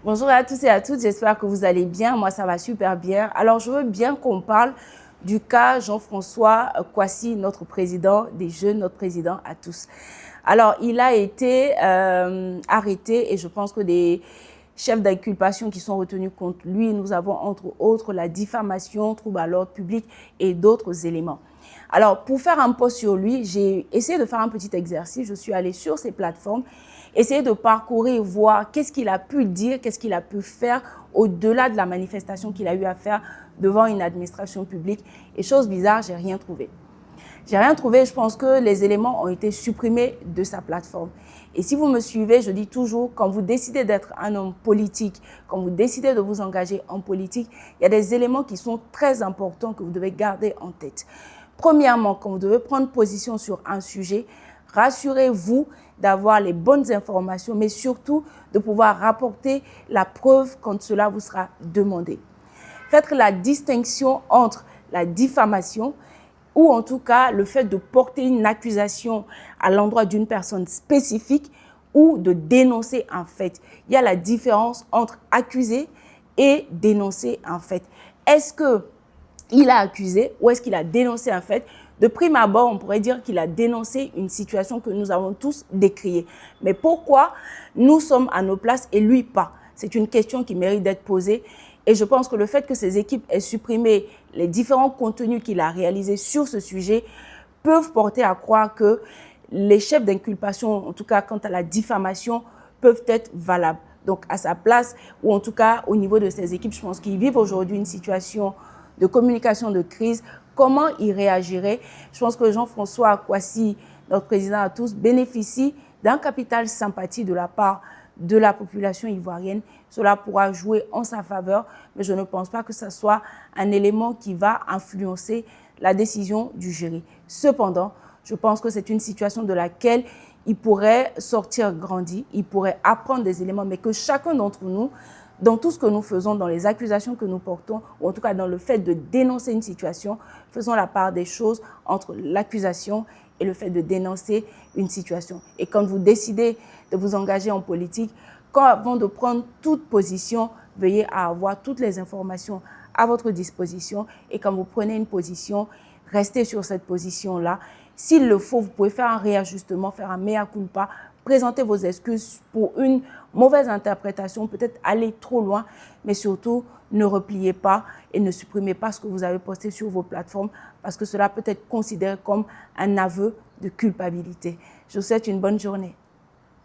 Bonjour à tous et à toutes, j'espère que vous allez bien. Moi, ça va super bien. Alors, je veux bien qu'on parle du cas Jean-François Kouassi, notre président des jeunes, notre président à tous. Alors, il a été arrêté et je pense que des chefs d'inculpation qui sont retenus contre lui, nous avons entre autres la diffamation, trouble à l'ordre public et d'autres éléments. Alors, pour faire un post sur lui, j'ai essayé de faire un petit exercice. Je suis allée sur ces plateformes, essayer de parcourir, voir qu'est-ce qu'il a pu dire, qu'est-ce qu'il a pu faire au-delà de la manifestation qu'il a eu à faire devant une administration publique. Et chose bizarre, j'ai rien trouvé. J'ai rien trouvé, je pense que les éléments ont été supprimés de sa plateforme. Et si vous me suivez, je dis toujours, quand vous décidez d'être un homme politique, quand vous décidez de vous engager en politique, il y a des éléments qui sont très importants que vous devez garder en tête. Premièrement, quand vous devez prendre position sur un sujet, rassurez-vous d'avoir les bonnes informations, mais surtout de pouvoir rapporter la preuve quand cela vous sera demandé. Faites la distinction entre la diffamation ou en tout cas le fait de porter une accusation à l'endroit d'une personne spécifique ou de dénoncer un fait. Il y a la différence entre accuser et dénoncer un fait. Est-ce qu'il a accusé ou est-ce qu'il a dénoncé un fait? De prime abord, on pourrait dire qu'il a dénoncé une situation que nous avons tous décriée. Mais pourquoi nous sommes à nos places et lui pas? C'est une question qui mérite d'être posée. Et je pense que le fait que ces équipes aient supprimé les différents contenus qu'il a réalisés sur ce sujet peuvent porter à croire que les chefs d'inculpation, en tout cas quant à la diffamation, peuvent être valables. Donc à sa place, ou en tout cas au niveau de ces équipes, je pense qu'ils vivent aujourd'hui une situation de communication de crise. Comment il réagirait? Je pense que Jean-François Kouassi, notre président à tous, bénéficie d'un capital sympathie de la part de la population ivoirienne. Cela pourra jouer en sa faveur, mais je ne pense pas que ce soit un élément qui va influencer la décision du jury. Cependant, je pense que c'est une situation de laquelle il pourrait sortir grandi, il pourrait apprendre des éléments, mais que chacun d'entre nous, dans tout ce que nous faisons, dans les accusations que nous portons, ou en tout cas dans le fait de dénoncer une situation, faisons la part des choses entre l'accusation et le fait de dénoncer une situation. Et quand vous décidez de vous engager en politique, avant de prendre toute position, veuillez à avoir toutes les informations à votre disposition. Et quand vous prenez une position, restez sur cette position-là. S'il le faut, vous pouvez faire un réajustement, faire un mea culpa, présenter vos excuses pour une mauvaise interprétation, peut-être aller trop loin, mais surtout ne repliez pas et ne supprimez pas ce que vous avez posté sur vos plateformes parce que cela peut être considéré comme un aveu de culpabilité. Je vous souhaite une bonne journée.